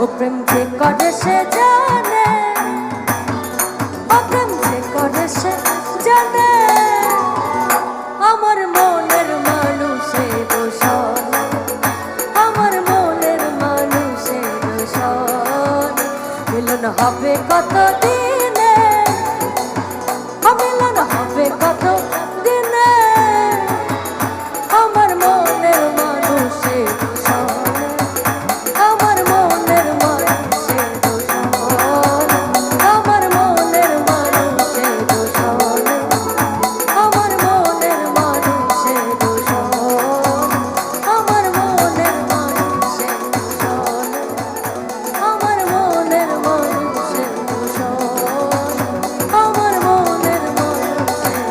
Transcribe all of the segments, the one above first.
ও প্রেম যে করে সে জানে, ও প্রেম যে করে সে জানে, আমার মনের মানুষের দোষণ, আমার মনের মানুষের দোষণ। মিলন হবে কত দিনে, মিলন হবে কত দিনে, আমার মনের মানুষের দোষণ, আমার মনের মানুষের দোষণ, আমার মনের মানুষের দোষণ, আমার মনের মানুষের দোষণ, আমার মনের মানুষের দোষণ, আমার মনের মানুষের দোষণ, আমার মনের মানুষের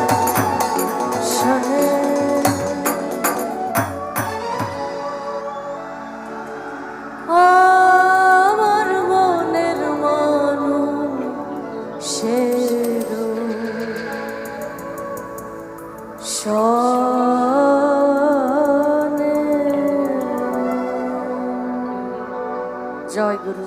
জয় গুরু।